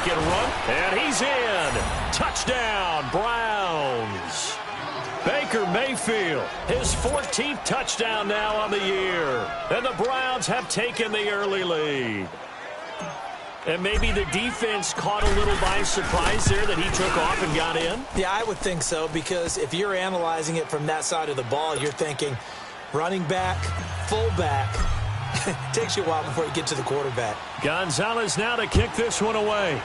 second run, and he's in. Touchdown, Browns. Baker Mayfield, his 14th touchdown now on the year. And the Browns have taken the early lead. And maybe the defense caught a little by surprise there that he took off and got in? Yeah, I would think so, because if you're analyzing it from that side of the ball, you're thinking running back, fullback. It takes you a while before you get to the quarterback. Gonzalez now to kick this one away.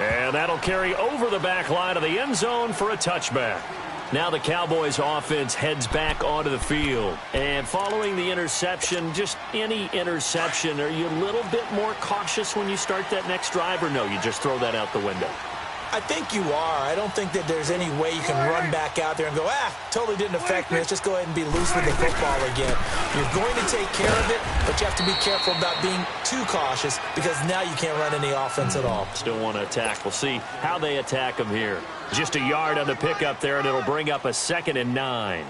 And that'll carry over the back line of the end zone for a touchback. Now the Cowboys offense heads back onto the field. And following the interception, just any interception, are you a little bit more cautious when you start that next drive, or no, you just throw that out the window? I think you are. I don't think that there's any way you can run back out there and go, totally didn't affect me. Let's just go ahead and be loose with the football again. You're going to take care of it, but you have to be careful about being too cautious, because now you can't run any offense at all. Still want to attack. We'll see how they attack them here. Just a yard on the pickup there, and it'll bring up a 2nd and 9.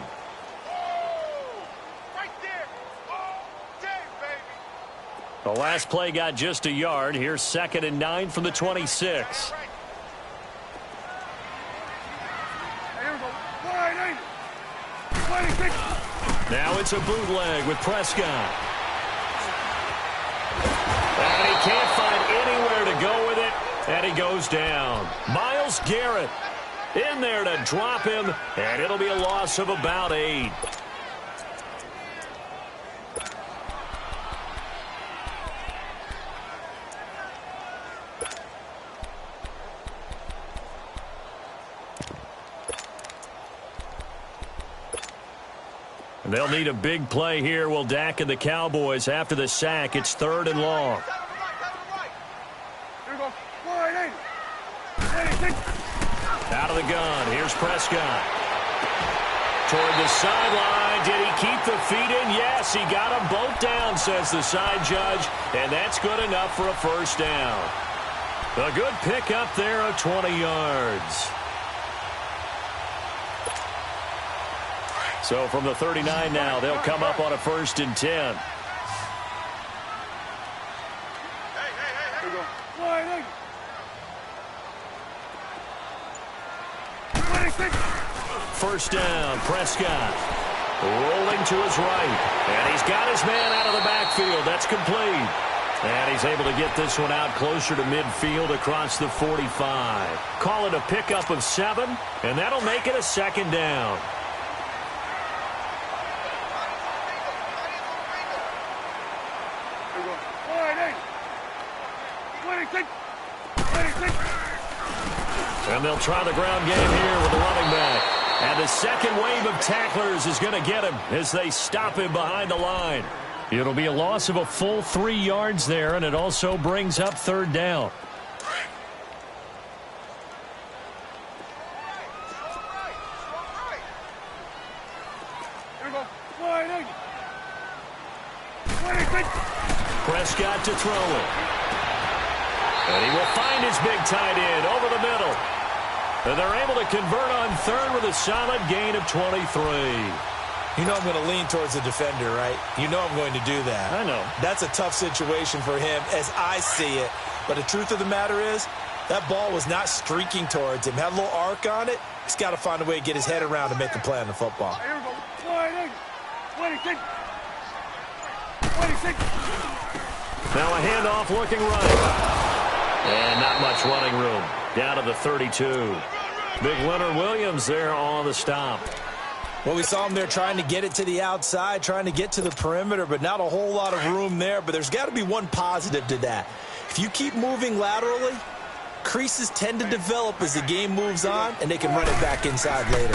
The last play got just a yard. Here's 2nd and 9 from the 26. Now it's a bootleg with Prescott. And he can't find anywhere to go with it, and he goes down. Myles Garrett in there to drop him, and it'll be a loss of about 8. And they'll need a big play here. Will Dak and the Cowboys after the sack. It's 3rd and long. Out of the gun. Here's Prescott. Toward the sideline. Did he keep the feet in? Yes, he got them both down, says the side judge. And that's good enough for a first down. A good pickup there of 20 yards. So from the 39 now, they'll come up on a 1st and 10. First down, Prescott. Rolling to his right. And he's got his man out of the backfield. That's complete. And he's able to get this one out closer to midfield across the 45. Call it a pickup of 7, and that'll make it a 2nd down. And they'll try the ground game here with the running back. And the second wave of tacklers is going to get him as they stop him behind the line. It'll be a loss of a full 3 yards there, and it also brings up 3rd down. Prescott to throw it. And he will find his big tight end over the middle. And they're able to convert on 3rd with a solid gain of 23. You know I'm going to lean towards the defender, right? You know I'm going to do that. I know. That's a tough situation for him as I see it. But the truth of the matter is, that ball was not streaking towards him. Had a little arc on it. He's got to find a way to get his head around and make a play on the football. Now a handoff looking right. And not much running room. Down to the 32. Big Leonard Williams there on the stop. Well, we saw him there trying to get it to the outside, trying to get to the perimeter, but not a whole lot of room there. But there's got to be one positive to that. If you keep moving laterally, creases tend to develop as the game moves on, and they can run it back inside later.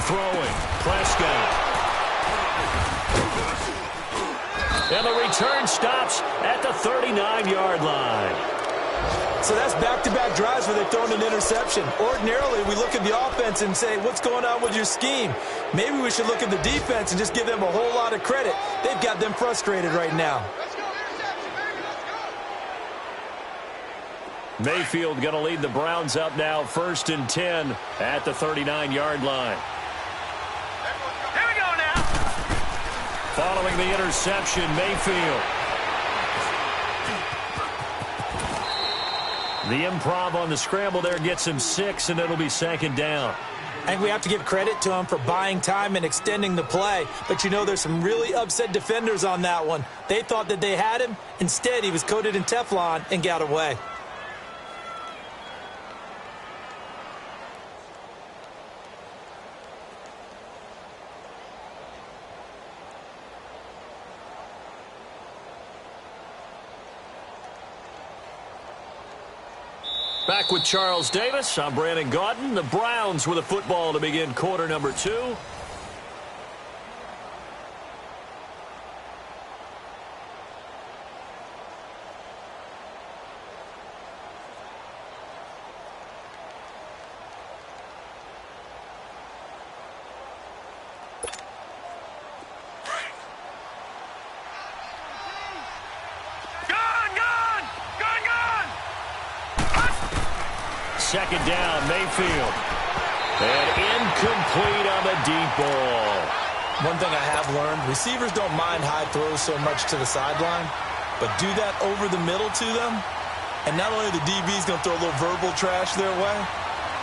Throwing. Prescott. And the return stops at the 39-yard line. So that's back-to-back drives where they've thrown an interception. Ordinarily, we look at the offense and say, what's going on with your scheme? Maybe we should look at the defense and just give them a whole lot of credit. They've got them frustrated right now. Mayfield going to lead the Browns up now, 1st and 10 at the 39-yard line. Here we go now. Following the interception, Mayfield The improv on the scramble there gets him 6, and it'll be 2nd down. I think we have to give credit to him for buying time and extending the play. But, you know, there's some really upset defenders on that one. They thought that they had him. Instead, he was coated in Teflon and got away. Back with Charles Davis. I'm Brandon Gaudin. The Browns with a football to begin quarter number 2. Second down, Mayfield. And incomplete on the deep ball. One thing I have learned, receivers don't mind high throws so much to the sideline, but do that over the middle to them, and not only the DB's going to throw a little verbal trash their way,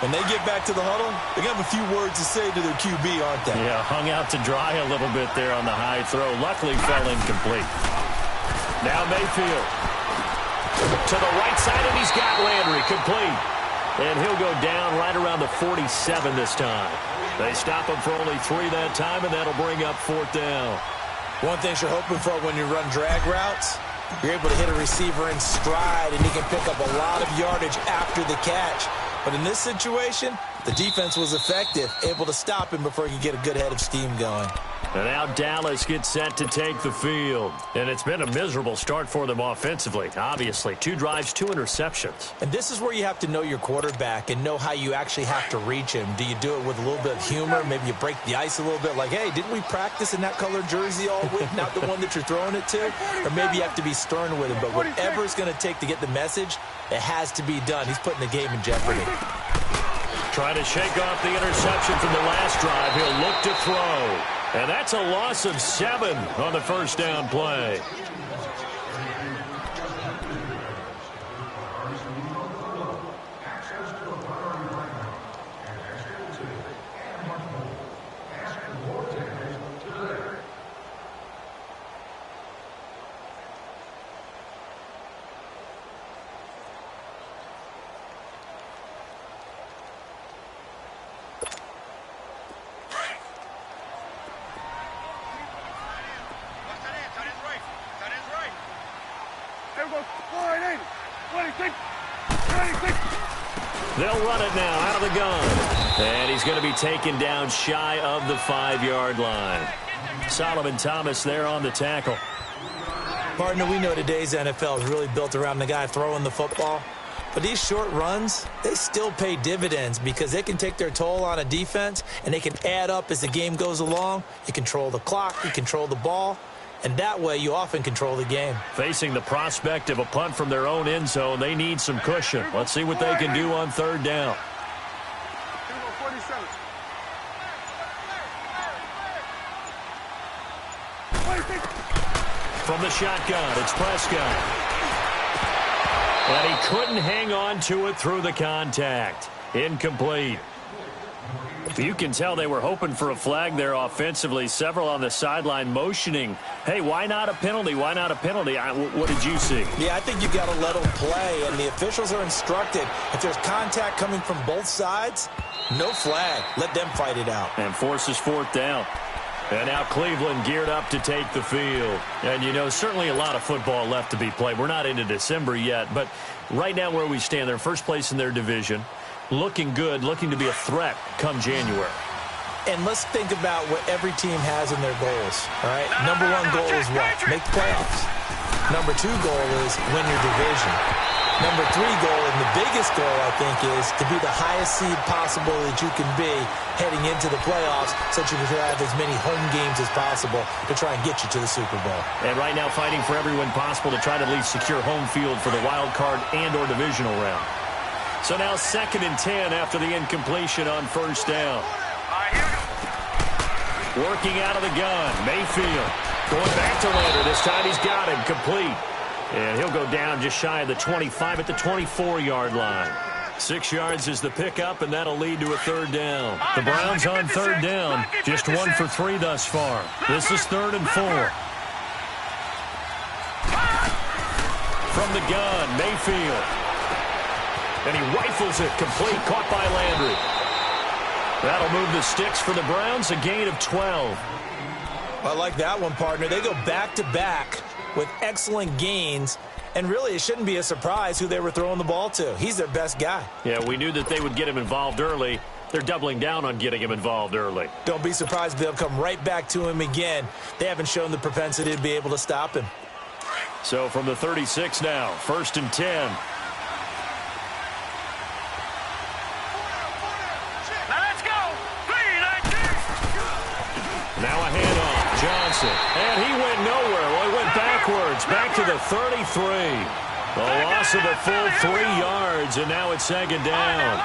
when they get back to the huddle, they're going to have a few words to say to their QB, aren't they? Yeah, hung out to dry a little bit there on the high throw. Luckily fell incomplete. Now Mayfield. To the right side, and he's got Landry complete. And he'll go down right around the 47 this time. They stop him for only 3 that time, and that'll bring up 4th down. One thing you're hoping for when you run drag routes, you're able to hit a receiver in stride, and he can pick up a lot of yardage after the catch. But in this situation, the defense was effective, able to stop him before he could get a good head of steam going. And now Dallas gets set to take the field. And it's been a miserable start for them offensively. Obviously, 2 drives, 2 interceptions. And this is where you have to know your quarterback and know how you actually have to reach him. Do you do it with a little bit of humor? Maybe you break the ice a little bit like, hey, didn't we practice in that colored jersey all week? Not the one that you're throwing it to? Or maybe you have to be stern with him. But whatever it's going to take to get the message, it has to be done. He's putting the game in jeopardy. Trying to shake off the interception from the last drive. He'll look to throw. And that's a loss of 7 on the first down play. They'll run it now out of the gun. And he's going to be taken down shy of the 5-yard line. Solomon Thomas there on the tackle. Partner, we know today's NFL is really built around the guy throwing the football. But these short runs, they still pay dividends because they can take their toll on a defense and they can add up as the game goes along. You control the clock, you control the ball. And that way, you often control the game. Facing the prospect of a punt from their own end zone, they need some cushion. Let's see what they can do on 3rd down. From the shotgun, it's Prescott. And he couldn't hang on to it through the contact. Incomplete. You can tell they were hoping for a flag there offensively. Several on the sideline motioning, hey, why not a penalty? Why not a penalty? What did you see? Yeah, I think you've got to let them play, and the officials are instructed. If there's contact coming from both sides, no flag. Let them fight it out. And forces 4th down. And now Cleveland geared up to take the field. And, you know, certainly a lot of football left to be played. We're not into December yet, but right now where we stand, they're first place in their division. Looking good, looking to be a threat come January. And let's think about what every team has in their goals, all right? Number 1 goal is what? Make the playoffs. Number 2 goal is win your division. Number 3 goal, and the biggest goal, I think, is to be the highest seed possible that you can be heading into the playoffs so that you can have as many home games as possible to try and get you to the Super Bowl. And right now fighting for every win possible to try to at least secure home field for the wild card and or divisional round. So now 2nd and 10 after the incompletion on 1st down. Working out of the gun, Mayfield. Going back to Landry. This time he's got him complete. And he'll go down just shy of the 25 at the 24-yard line. 6 yards is the pickup, and that'll lead to a third down. The Browns on third down, just 1 for 3 thus far. This is 3rd and 4. From the gun, Mayfield. And he rifles it, complete, caught by Landry. That'll move the sticks for the Browns, a gain of 12. I like that one, partner. They go back-to-back with excellent gains, and really it shouldn't be a surprise who they were throwing the ball to. He's their best guy. Yeah, we knew that they would get him involved early. They're doubling down on getting him involved early. Don't be surprised if they'll come right back to him again. They haven't shown the propensity to be able to stop him. So from the 36 now, 1st and 10. Now a handoff, Johnson, and he went nowhere. Well, he went backwards, back to the 33. A loss of a full 3 yards, and now it's 2nd down.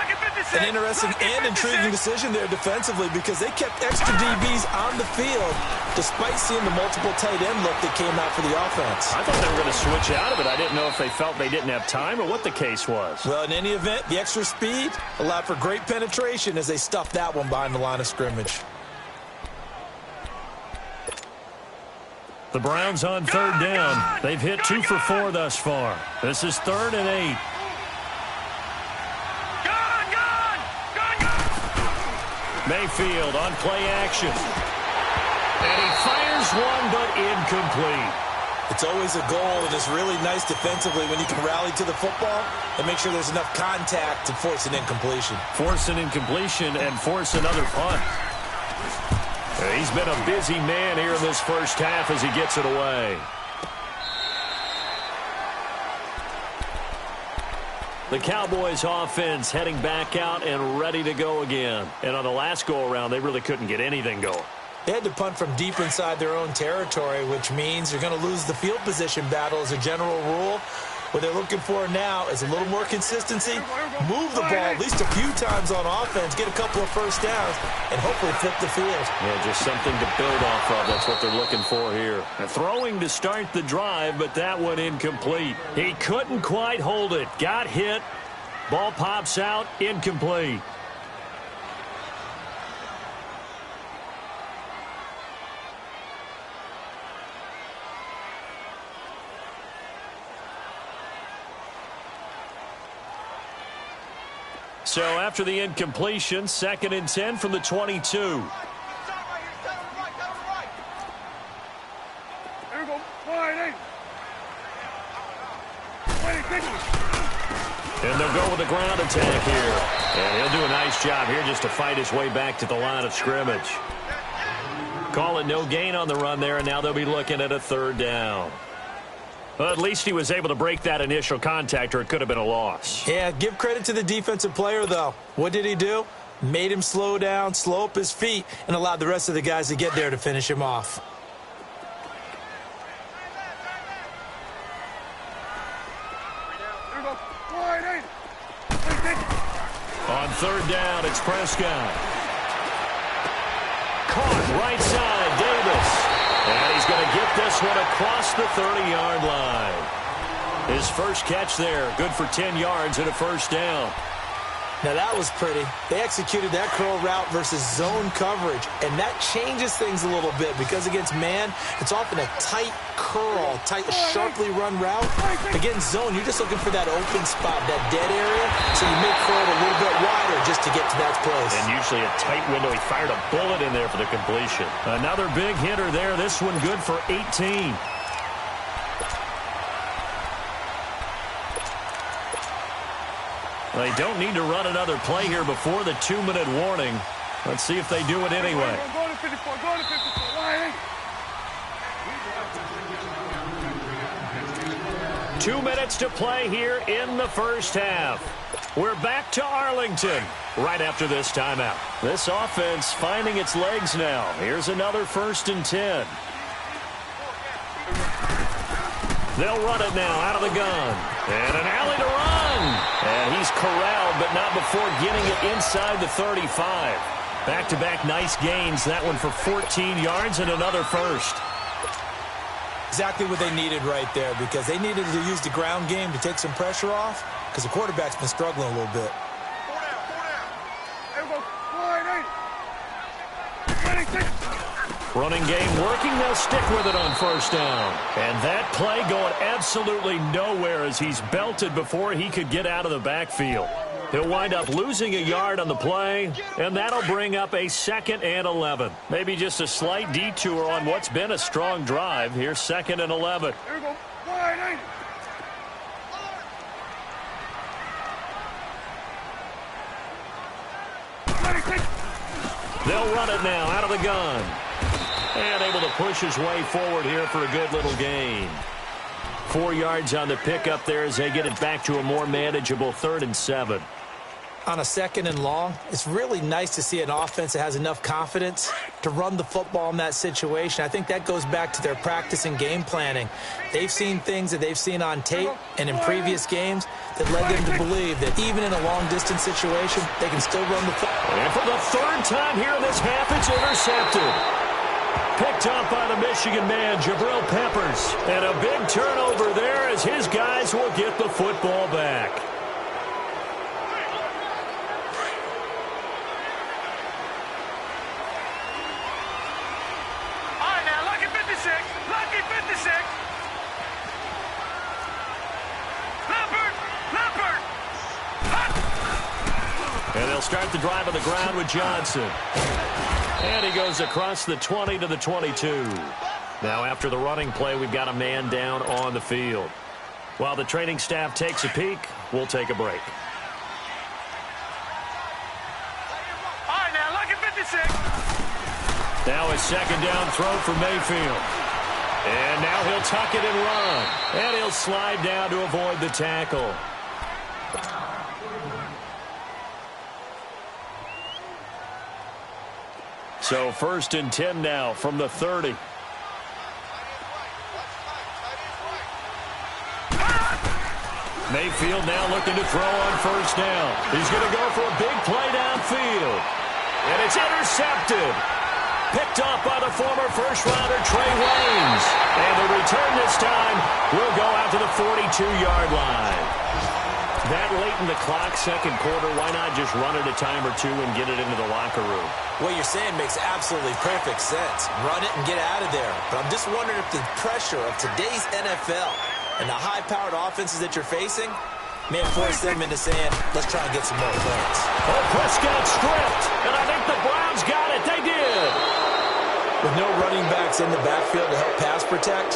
An interesting and intriguing decision there defensively because they kept extra DBs on the field despite seeing the multiple tight end look that came out for the offense. I thought they were going to switch out of it. I didn't know if they felt they didn't have time or what the case was. Well, in any event, the extra speed allowed for great penetration as they stuffed that one behind the line of scrimmage. The Browns on 3rd down. They've hit 2 for 4 thus far. This is 3rd and 8. Mayfield on play action. And he fires one, but incomplete. It's always a goal, and it's really nice defensively when you can rally to the football and make sure there's enough contact to force an incompletion. Force an incompletion and force another punt. He's been a busy man here in this first half as he gets it away. The Cowboys offense heading back out and ready to go again. And on the last go-around, they really couldn't get anything going. They had to punt from deep inside their own territory, which means you're going to lose the field position battle as a general rule. What they're looking for now is a little more consistency, move the ball at least a few times on offense, get a couple of first downs, and hopefully flip the field. Yeah, just something to build off of. That's what they're looking for here. Throwing to start the drive, but that one incomplete. He couldn't quite hold it. Got hit. Ball pops out. Incomplete. So after the incompletion, 2nd and 10 from the 22. And they'll go with a ground attack here. And he'll do a nice job here just to fight his way back to the line of scrimmage. Call it no gain on the run there, and now they'll be looking at a 3rd down. Well, at least he was able to break that initial contact, or it could have been a loss. Yeah, give credit to the defensive player, though. What did he do? Made him slow down, slow up his feet, and allowed the rest of the guys to get there to finish him off. On 3rd down, it's Prescott. Caught right side, Davis. And he's going to get this one across the 30-yard line. His first catch there, good for 10 yards and a first down. Now that was pretty. They executed that curl route versus zone coverage, and that changes things a little bit because against man, it's often a tight curl, tight, sharply run route. Against zone, you're just looking for that open spot, that dead area, so you make throw it a little bit wider just to get to that place. And usually a tight window. He fired a bullet in there for the completion. Another big hitter there. This one good for 18. They don't need to run another play here before the 2-minute warning. Let's see if they do it anyway. 2 minutes to play here in the first half. We're back to Arlington right after this timeout. This offense finding its legs now. Here's another 1st and 10. They'll run it now out of the gun. And an alley to run. And he's corralled, but not before getting it inside the 35. Back-to-back nice gains. That one for 14 yards and another first. Exactly what they needed right there, because they needed to use the ground game to take some pressure off, because the quarterback's been struggling a little bit. Running game working. They'll stick with it on first down. And that play going absolutely nowhere as he's belted before he could get out of the backfield. He'll wind up losing a yard on the play, and that'll bring up a 2nd and 11. Maybe just a slight detour on what's been a strong drive. Here's 2nd and 11. Here we go. Wide 80. They'll run it now out of the gun. And able to push his way forward here for a good little gain. 4 yards on the pickup there as they get it back to a more manageable 3rd and 7. On a 2nd and long, it's really nice to see an offense that has enough confidence to run the football in that situation. I think that goes back to their practice and game planning. They've seen things that they've seen on tape and in previous games that led them to believe that even in a long-distance situation, they can still run the football. And for the 3rd time here in this half, it's intercepted. Picked up by the Michigan man, Jabril Peppers. And a big turnover there as his guys will get the football back. And they'll start the drive on the ground with Johnson. And he goes across the 20 to the 22. Now after the running play, we've got a man down on the field. While the training staff takes a peek, we'll take a break. All right, now, look at 56. Now a 2nd down throw for Mayfield. And now he'll tuck it and run. And he'll slide down to avoid the tackle. So 1st and 10 now from the 30. Mayfield now looking to throw on first down. He's going to go for a big play downfield. And it's intercepted. Picked off by the former first-rounder Trey Waynes. And the return this time will go out to the 42-yard line. That late in the clock, 2nd quarter, why not just run it a time or two and get it into the locker room? What you're saying makes absolutely perfect sense. Run it and get out of there. But I'm just wondering if the pressure of today's NFL and the high-powered offenses that you're facing may have forced them into saying, let's try and get some more points. Oh, Prescott stripped, and I think the Browns got it. They did. With no running backs in the backfield to help pass protect,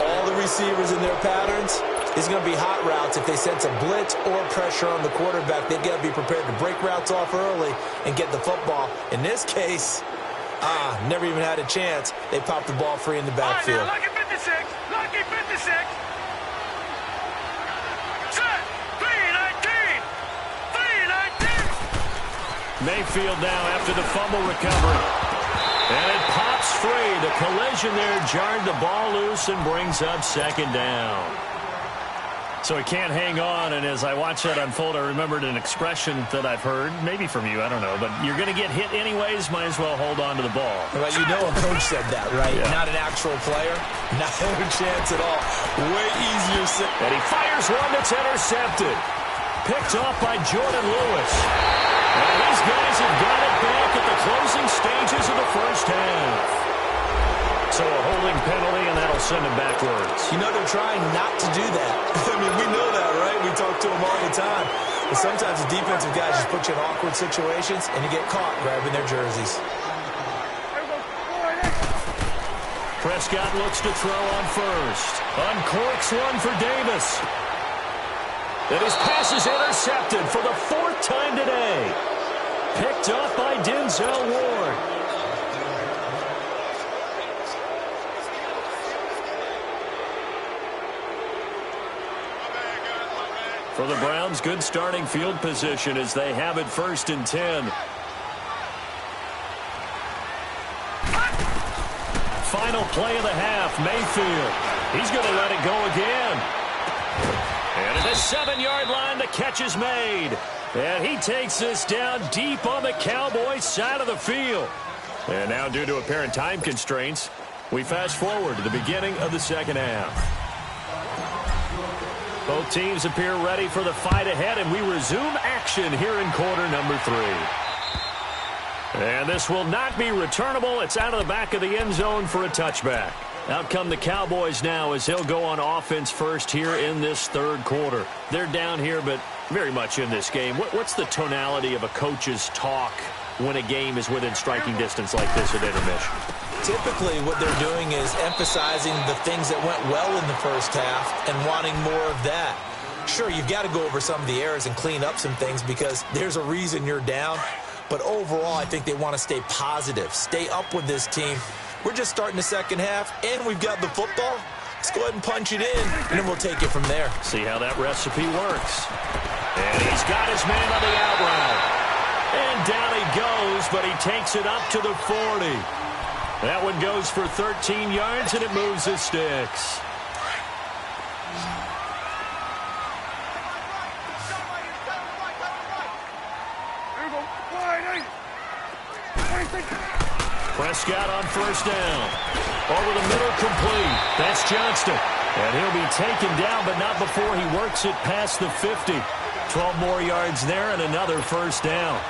all the receivers in their patterns, it's going to be hot routes. If they sense a blitz or pressure on the quarterback, they've got to be prepared to break routes off early and get the football. In this case, never even had a chance. They popped the ball free in the backfield. All right, now, lucky 56. Lucky 56. Set. 3-19. 3-19. Mayfield now after the fumble recovery. And it pops free. The collision there jarred the ball loose and brings up 2nd down. So he can't hang on, and as I watch that unfold, I remembered an expression that I've heard, maybe from you, I don't know, but you're going to get hit anyways, might as well hold on to the ball. Well, you know a coach said that, right? Yeah. Not an actual player. Not a chance at all. Way easier said. And he fires one that's intercepted. Picked off by Jordan Lewis. And these guys have got it back at the closing stages of the first half. So a holding penalty, and that'll send him backwards. You know they're trying not to do that. I mean, we know that, right? We talk to them all the time. But sometimes the defensive guys just put you in awkward situations, and you get caught grabbing their jerseys. Prescott looks to throw on first. Uncorks one for Davis. And his pass is intercepted for the 4th time today. Picked up by Denzel Ward. For the Browns, good starting field position as they have it 1st and 10. Final play of the half, Mayfield. He's going to let it go again. And at the 7-yard line, the catch is made. And he takes this down deep on the Cowboys side of the field. And now, due to apparent time constraints, We fast forward to the beginning of the second half. Both teams appear ready for the fight ahead, and we resume action here in quarter number 3. And this will not be returnable. It's out of the back of the end zone for a touchback. Out come the Cowboys now as he'll go on offense first here in this third quarter. They're down here, but very much in this game. What's the tonality of a coach's talk when a game is within striking distance like this at intermission? Typically, what they're doing is emphasizing the things that went well in the first half and wanting more of that. Sure, you've got to go over some of the errors and clean up some things because there's a reason you're down. But overall, I think they want to stay positive, stay up with this team. We're just starting the second half, and we've got the football. Let's go ahead and punch it in, and then we'll take it from there. See how that recipe works. And he's got his man on the out route. And down he goes, but he takes it up to the 40. That one goes for 13 yards, and it moves the sticks. Prescott on first down. Over the middle, complete. That's Johnston. And he'll be taken down, but not before he works it past the 50. 12 more yards there and another first down.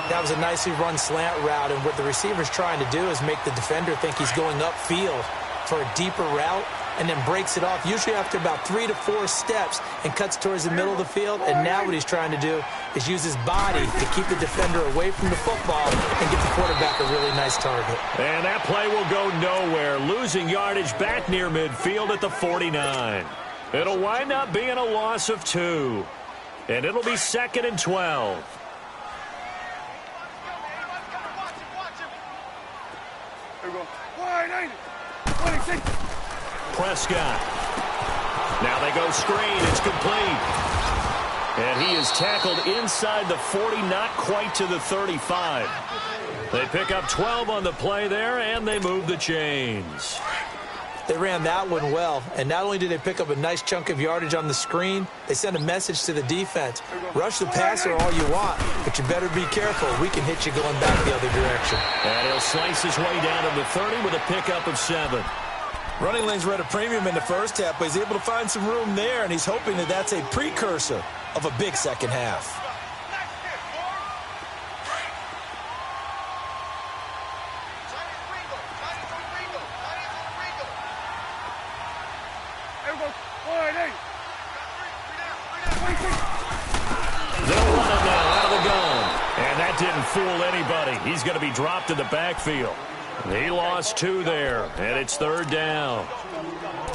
That was a nicely run slant route, and what the receiver's trying to do is make the defender think he's going upfield for a deeper route and then breaks it off, usually after about 3 to 4 steps, and cuts towards the middle of the field. And now what he's trying to do is use his body to keep the defender away from the football and get the quarterback a really nice target. And that play will go nowhere, losing yardage back near midfield at the 49. It'll wind up being a loss of 2. And it'll be 2nd and 12. Prescott. Now they go screen. It's complete. And he is tackled inside the 40, not quite to the 35. They pick up 12 on the play there, and they move the chains. They ran that one well, and not only did they pick up a nice chunk of yardage on the screen, they sent a message to the defense. Rush the passer all you want, but you better be careful. We can hit you going back the other direction. And he'll slice his way down to the 30 with a pickup of 7. Running lanes were at a premium in the first half, but he's able to find some room there, and he's hoping that that's a precursor of a big second half. They'll run it now out of the gun. And that didn't fool anybody. He's going to be dropped in the backfield. He lost 2 there, and it's 3rd down.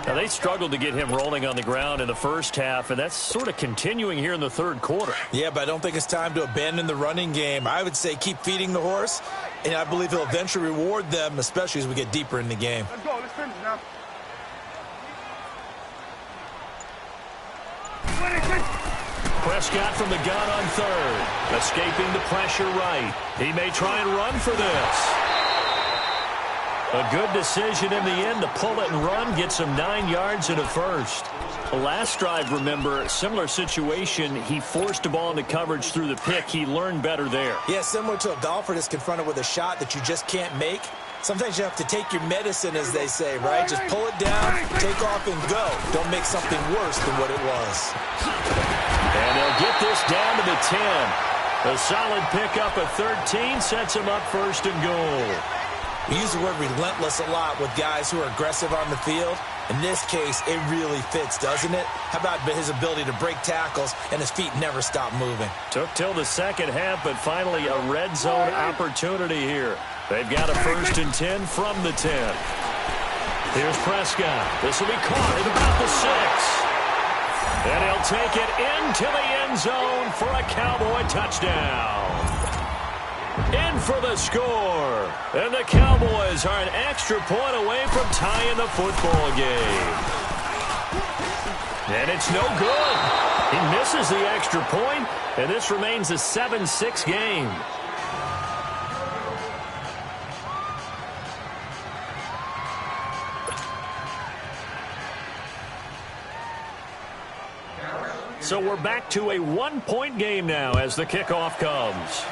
Now, they struggled to get him rolling on the ground in the first half, and that's sort of continuing here in the third quarter. Yeah, but I don't think it's time to abandon the running game. I would say keep feeding the horse, and I believe he'll eventually reward them, especially as we get deeper in the game. Let's go. Let's finish now. Prescott from the gun on 3rd. Escaping the pressure right. He may try and run for this. A good decision in the end to pull it and run, gets him 9 yards and a first. The last drive, remember, similar situation. He forced the ball into coverage through the pick. He learned better there. Yeah, similar to a golfer that's confronted with a shot that you just can't make. Sometimes you have to take your medicine, as they say, right? Just pull it down, take off, and go. Don't make something worse than what it was. And they'll get this down to the 10. A solid pickup of 13 sets him up 1st and goal. We use the word relentless a lot with guys who are aggressive on the field. In this case, it really fits, doesn't it? How about his ability to break tackles and his feet never stop moving? Took till the second half, but finally a red zone opportunity here. They've got a 1st and 10 from the 10. Here's Prescott. This will be caught at about the 6. And he'll take it into the end zone for a Cowboy touchdown. In for the score. And the Cowboys are an extra point away from tying the football game. And it's no good. He misses the extra point, and this remains a 7-6 game. So we're back to a 1-point game now as the kickoff comes.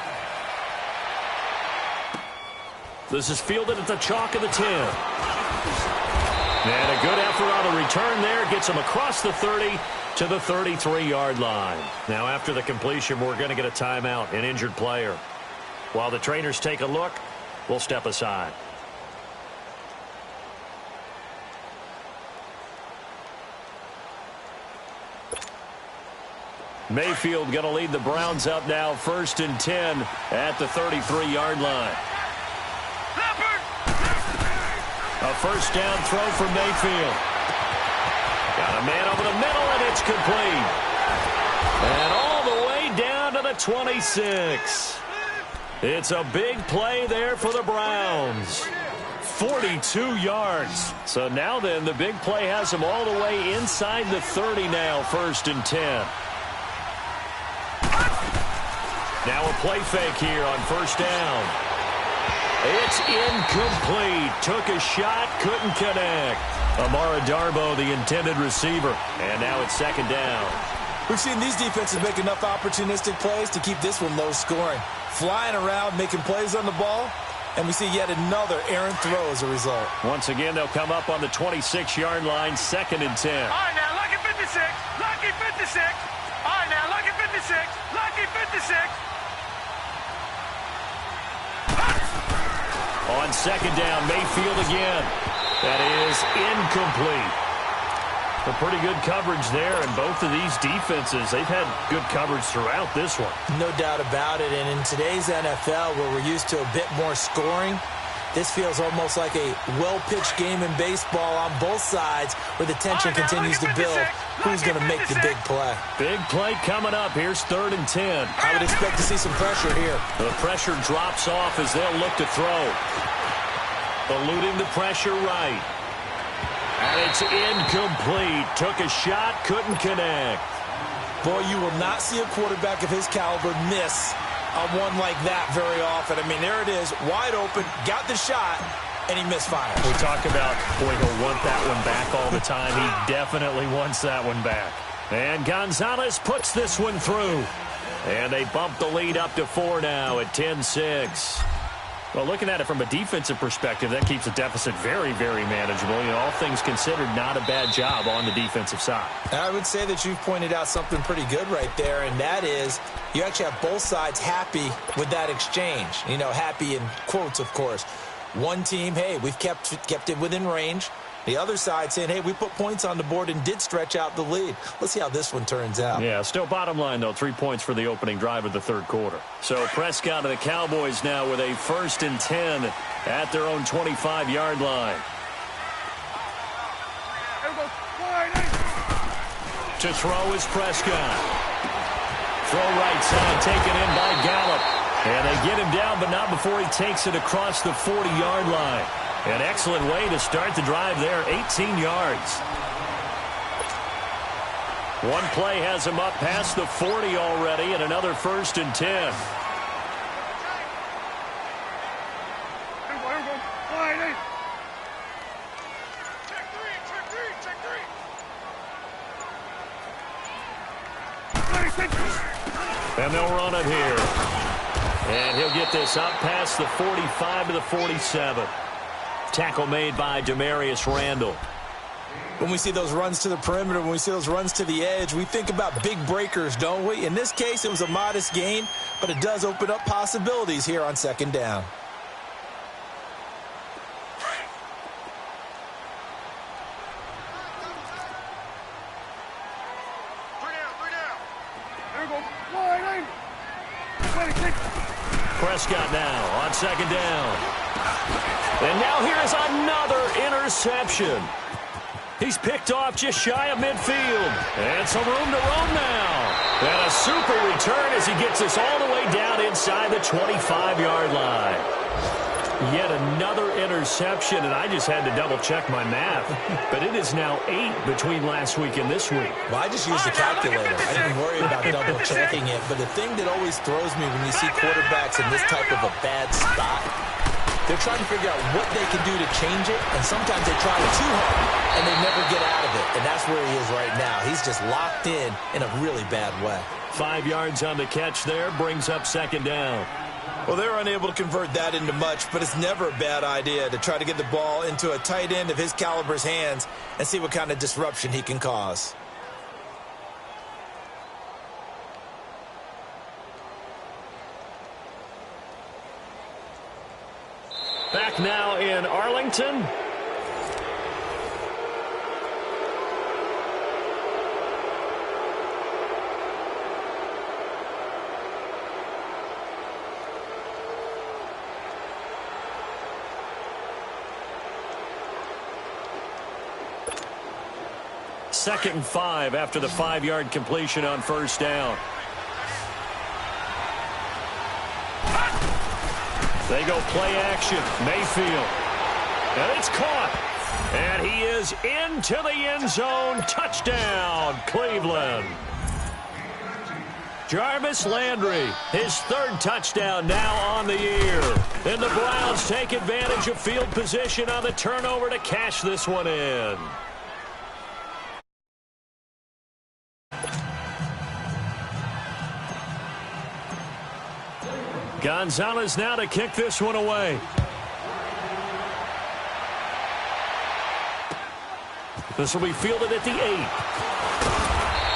This is fielded at the chalk of the 10. And a good effort on the return there. Gets him across the 30 to the 33-yard line. Now, after the completion, we're going to get a timeout, an injured player. While the trainers take a look, we'll step aside. Mayfield going to lead the Browns up now, 1st and 10 at the 33-yard line. A first down throw for Mayfield. Got a man over the middle, and it's complete. And all the way down to the 26. It's a big play there for the Browns. 42 yards. So now then, the big play has him all the way inside the 30 now, 1st and 10. Now a play fake here on 1st down. It's incomplete. Took a shot, couldn't connect. Amara Darbo, the intended receiver. And now it's 2nd down. We've seen these defenses make enough opportunistic plays to keep this one low scoring. Flying around, making plays on the ball, and we see yet another errant throw as a result. Once again, they'll come up on the 26-yard line, 2nd and 10. All right, now, lucky 56. Lucky 56. All right, now, lucky 56. Lucky 56. On 2nd down, Mayfield again. That is incomplete. A pretty good coverage there, and both of these defenses, they've had good coverage throughout this one. No doubt about it, and in today's NFL, where we're used to a bit more scoring, this feels almost like a well-pitched game in baseball on both sides, where the tension continues to build. Who's going to make the big play? Big play coming up. Here's 3rd and 10. I would expect to see some pressure here. The pressure drops off as they'll look to throw. Eluding the pressure right. And it's incomplete. Took a shot, couldn't connect. Boy, you will not see a quarterback of his caliber miss on one like that very often. I mean, there it is, wide open, got the shot, and he misfires. We talk about, boy, he'll want that one back all the time. He definitely wants that one back. And Gonzalez puts this one through. And they bump the lead up to 4 now at 10-6. Well, looking at it from a defensive perspective, that keeps the deficit very, very manageable. You know, all things considered, not a bad job on the defensive side. I would say that you've pointed out something pretty good right there, and that is you actually have both sides happy with that exchange. You know, happy in quotes, of course. One team, hey, we've kept it within range. The other side saying, hey, we put points on the board and did stretch out the lead. Let's see how this one turns out. Yeah, still bottom line, though, 3 points for the opening drive of the 3rd quarter. So Prescott and the Cowboys now with a 1st and 10 at their own 25-yard line. To throw is Prescott. Throw right side, taken in by Gallup. And they get him down, but not before he takes it across the 40-yard line. An excellent way to start the drive there, 18 yards. One play has him up past the 40 already, and another 1st and 10. And they'll run it here. And he'll get this up past the 45 to the 47. Tackle made by Demarius Randall. When we see those runs to the perimeter, when we see those runs to the edge, we think about big breakers, don't we? In this case, it was a modest gain, but it does open up possibilities here on 2nd down. Prescott now on 2nd down. And now here's another interception. He's picked off just shy of midfield. And some room to roam now. And a super return as he gets us all the way down inside the 25-yard line. Yet another interception, and I just had to double-check my math. But it is now 8 between last week and this week. Well, I just used the calculator. I didn't worry about double-checking it. But the thing that always throws me when you see quarterbacks in this type of a bad spot, they're trying to figure out what they can do to change it, and sometimes they try too hard, and they never get out of it. And that's where he is right now. He's just locked in a really bad way. 5 yards on the catch there, brings up 2nd down. Well, they're unable to convert that into much, but it's never a bad idea to try to get the ball into a tight end of his caliber's hands and see what kind of disruption he can cause. Back now in Arlington. Second and 5 after the 5-yard completion on first down. They go play action. Mayfield. And it's caught. And he is into the end zone. Touchdown, Cleveland. Jarvis Landry, his third touchdown now on the year. And the Browns take advantage of field position on the turnover to cash this one in. Gonzalez now to kick this one away. This will be fielded at the 8.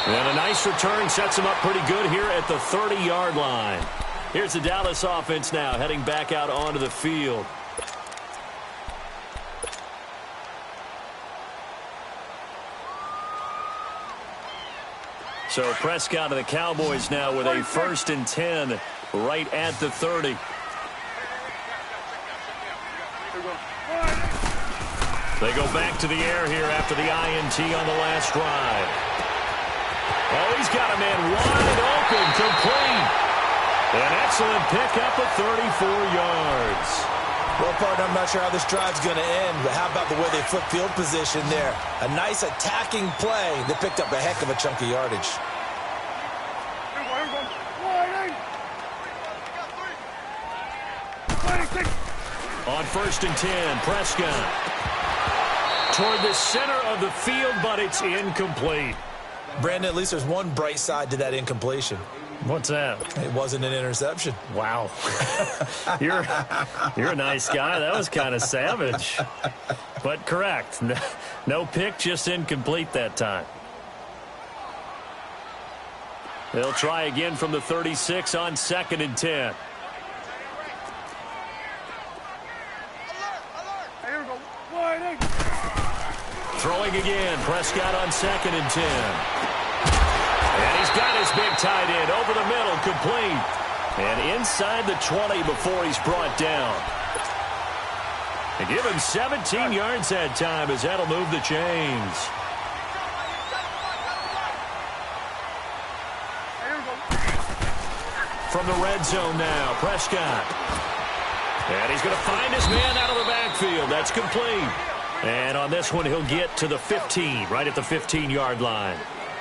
And a nice return sets him up pretty good here at the 30-yard line. Here's the Dallas offense now heading back out onto the field. So Prescott and the Cowboys now with a 1st and 10 right at the 30. They go back to the air here after the INT on the last drive. Oh, he's got a man wide open, complete. An excellent pickup of 34 yards. Well, partner, I'm not sure how this drive's going to end, but how about the way they flip field position there? A nice attacking play that picked up a heck of a chunk of yardage. On 1st and 10, Prescott toward the center of the field, but it's incomplete. Brandon, at least there's one bright side to that incompletion. What's that? It wasn't an interception. Wow. You're a nice guy. That was kind of savage. But correct. No pick, just incomplete that time. They'll try again from the 36 on 2nd and 10. Throwing again. Prescott on 2nd and 10. And he's got his big tight end over the middle, complete. And inside the 20 before he's brought down. They give him 17 yards that time as that'll move the chains. From the red zone now, Prescott. And he's going to find his man out of the backfield. That's complete. And on this one, he'll get to the 15, right at the 15-yard line.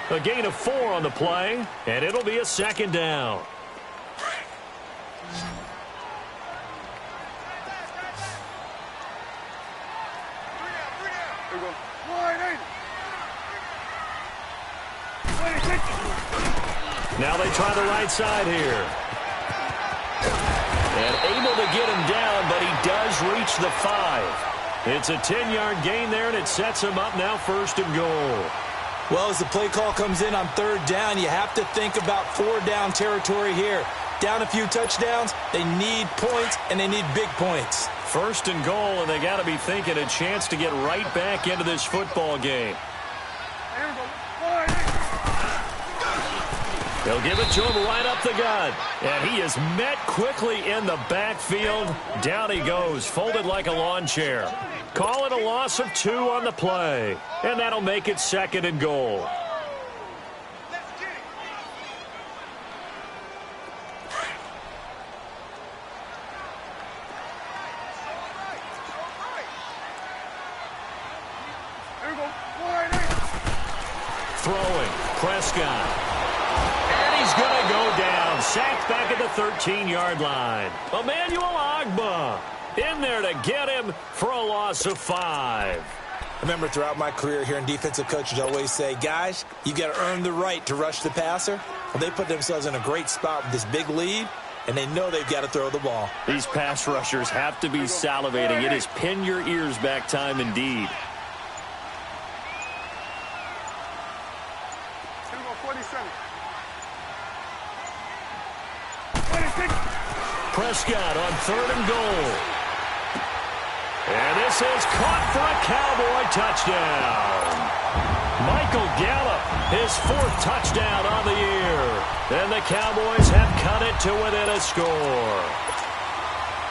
A gain of 4 on the play, and it'll be a 2nd down. Now they try the right side here. And able to get him down, but he does reach the 5. It's a 10-yard gain there, and it sets him up now 1st and goal. Well, as the play call comes in on 3rd down, you have to think about 4-down territory here. Down a few touchdowns, they need points, and they need big points. 1st and goal, and they got to be thinking a chance to get right back into this football game. They'll give it to him right up the gut. And he is met quickly in the backfield. Down he goes, folded like a lawn chair. Call it a loss of 2 on the play. And that'll make it 2nd and goal. Throwing, Prescott. He's going to go down. Sacked back at the 13-yard line. Emmanuel Ogbah in there to get him for a loss of 5. I remember throughout my career hearing defensive coaches always say, guys, you got to earn the right to rush the passer. Well, they put themselves in a great spot with this big lead, and they know they've got to throw the ball. These pass rushers have to be salivating. It is pin your ears back time indeed. Prescott on 3rd and goal. And this is caught for a Cowboy touchdown. Michael Gallup, his 4th touchdown on the year. And the Cowboys have cut it to within a score.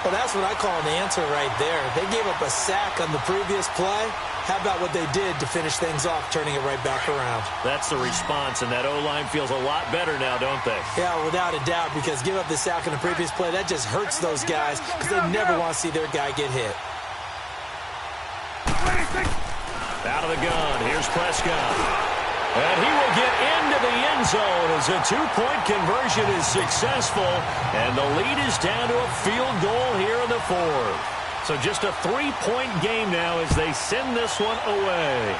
Well, that's what I call an answer right there. They gave up a sack on the previous play. How about what they did to finish things off, turning it right back around? That's the response, and that O-line feels a lot better now, don't they? Yeah, without a doubt, because give up the sack on the previous play, that just hurts those guys because they never want to see their guy get hit. Out of the gun, here's Prescott. And he will get into the end zone as a 2-point conversion is successful, and the lead is down to a field goal here in the 4th. So just a 3-point game now as they send this one away.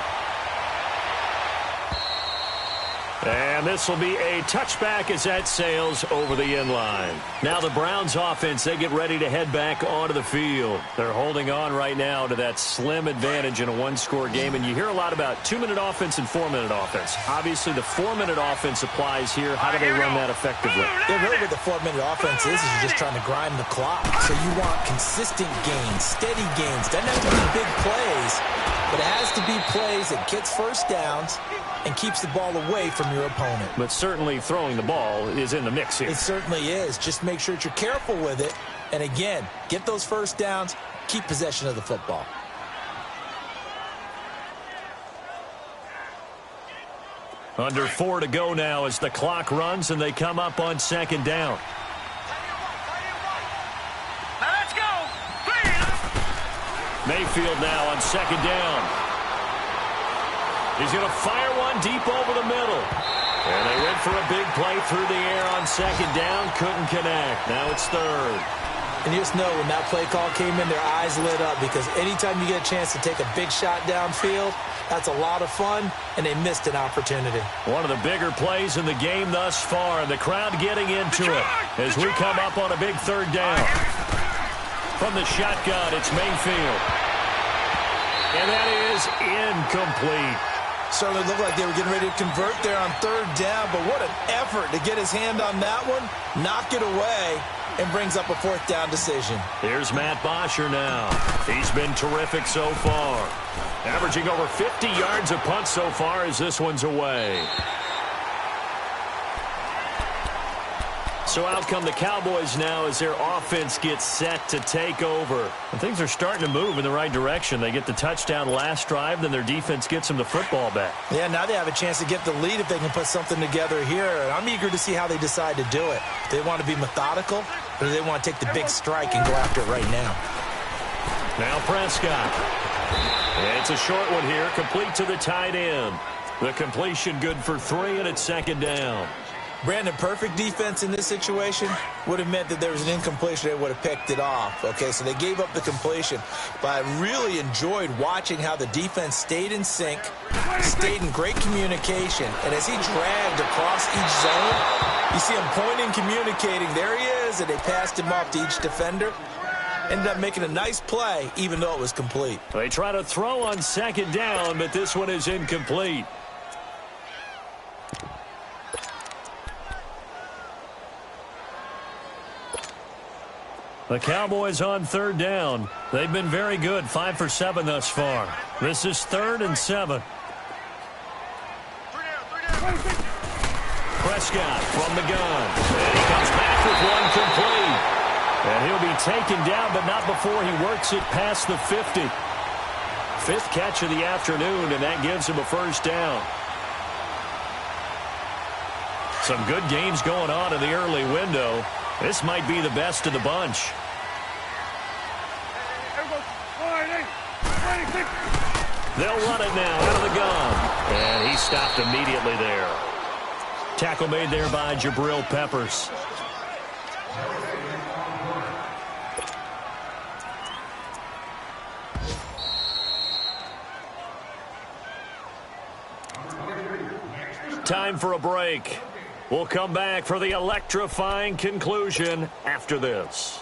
And this will be a touchback as that sails over the end line. Now the Browns offense, they get ready to head back onto the field. They're holding on right now to that slim advantage in a 1-score game. And you hear a lot about 2-minute offense and 4-minute offense. Obviously, the 4-minute offense applies here. How do they run that effectively? Yeah, really what the 4-minute offense is you're just trying to grind the clock. So you want consistent gains, steady gains. Doesn't have to be big plays, but it has to be plays that gets first downs and keeps the ball away from your opponent. But certainly throwing the ball is in the mix here. It certainly is. Just make sure that you're careful with it. And again, get those first downs, keep possession of the football. Under 4 to go now as the clock runs and they come up on 2nd down. Now let's go. Mayfield now on 2nd down. He's going to fire one deep over the middle. And they went for a big play through the air on 2nd down. Couldn't connect. Now it's 3rd. And you just know when that play call came in, their eyes lit up because anytime you get a chance to take a big shot downfield, that's a lot of fun, and they missed an opportunity. One of the bigger plays in the game thus far, and the crowd getting into it as we come up on a big 3rd down. From the shotgun, it's Mayfield. And that is incomplete. Certainly looked like they were getting ready to convert there on 3rd down, but what an effort to get his hand on that one, knock it away, and brings up a 4th down decision. Here's Matt Bosher now. He's been terrific so far. Averaging over 50 yards a punt so far as this one's away. So out come the Cowboys now as their offense gets set to take over. And things are starting to move in the right direction. They get the touchdown last drive, then their defense gets them the football back. Yeah, now they have a chance to get the lead if they can put something together here. And I'm eager to see how they decide to do it. Do they want to be methodical, or do they want to take the big strike and go after it right now? Now Prescott. It's a short one here, complete to the tight end. The completion good for 3, and it's 2nd down. Brandon, perfect defense in this situation would have meant that there was an incompletion. They would have picked it off. Okay, so they gave up the completion. But I really enjoyed watching how the defense stayed in sync, stayed in great communication. And as he dragged across each zone, you see him pointing, communicating. There he is, and they passed him off to each defender. Ended up making a nice play, even though it was complete. They try to throw on 2nd down, but this one is incomplete. The Cowboys on 3rd down. They've been very good, 5 for 7 thus far. This is 3rd and 7. Prescott from the gun. And he comes back with one complete. And he'll be taken down, but not before he works it past the 50. 5th catch of the afternoon, and that gives him a 1st down. Some good games going on in the early window. This might be the best of the bunch. They'll run it now out of the gun. And he stopped immediately there. Tackle made there by Jabril Peppers. Time for a break. We'll come back for the electrifying conclusion after this.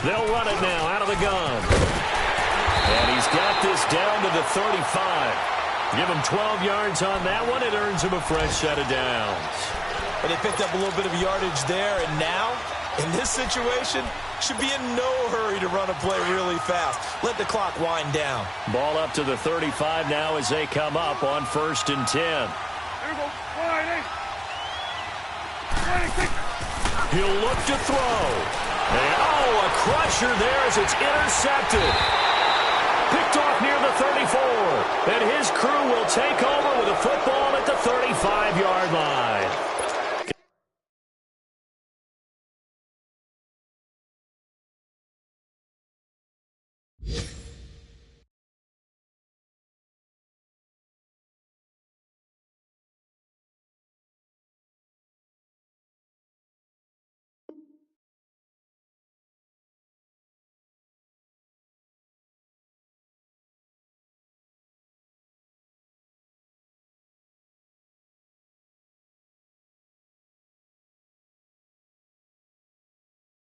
They'll run it now out of the gun. And he's got this down to the 35. Give him 12 yards on that one. It earns him a fresh set of downs. And they picked up a little bit of yardage there, and now, in this situation, should be in no hurry to run a play really fast. Let the clock wind down. Ball up to the 35 now as they come up on 1st and 10. He'll look to throw. And, oh, a crusher there as it's intercepted. Picked off near the 34. And his crew will take over with a football at the 35-yard line.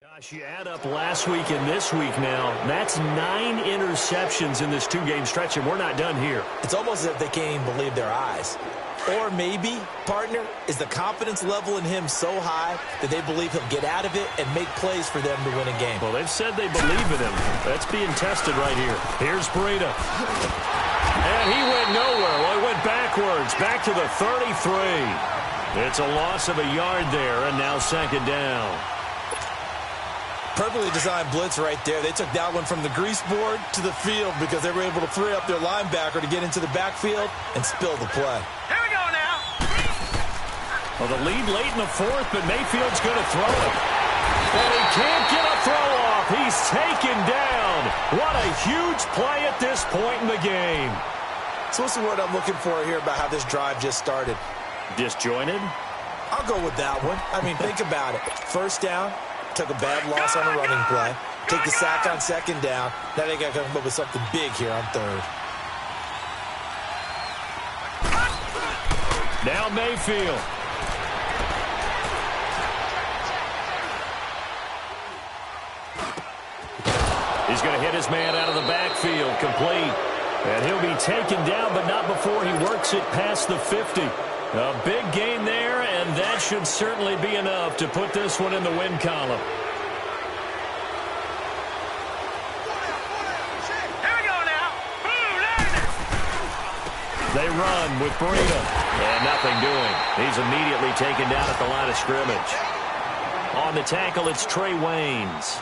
Gosh, you add up last week and this week now. That's 9 interceptions in this 2-game stretch, and we're not done here. It's almost as if they can't even believe their eyes. Or maybe, partner, is the confidence level in him so high that they believe he'll get out of it and make plays for them to win a game. Well, they've said they believe in him. That's being tested right here. Here's Breida. And he went nowhere. Well, he went backwards, back to the 33. It's a loss of a yard there, and now 2nd down. Perfectly designed blitz right there. They took that one from the grease board to the field because they were able to free up their linebacker to get into the backfield and spill the play. Here we go now. Well, the lead late in the 4th, but Mayfield's going to throw it. And he can't get a throw off. He's taken down. What a huge play at this point in the game. So what's the word I'm looking for here about how this drive just started? Disjointed? I'll go with that one. I mean, think about it. 1st down. Took a bad loss on a running play. Take the sack on 2nd down. Now they got to come up with something big here on 3rd. Now Mayfield. He's going to hit his man out of the backfield, complete. And he'll be taken down, but not before he works it past the 50. A big gain there, and that should certainly be enough to put this one in the win column. Here we go now. They run with Breida. And nothing doing. He's immediately taken down at the line of scrimmage. On the tackle, it's Trey Waynes.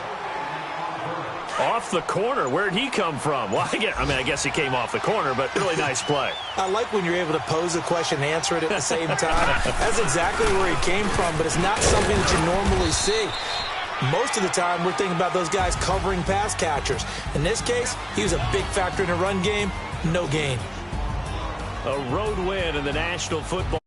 Off the corner. Where'd he come from? Well, I guess he came off the corner, but really nice play. I like when you're able to pose a question and answer it at the same time. That's exactly where he came from, but it's not something that you normally see. Most of the time, we're thinking about those guys covering pass catchers. In this case, he was a big factor in the run game. No gain. A road win in the National Football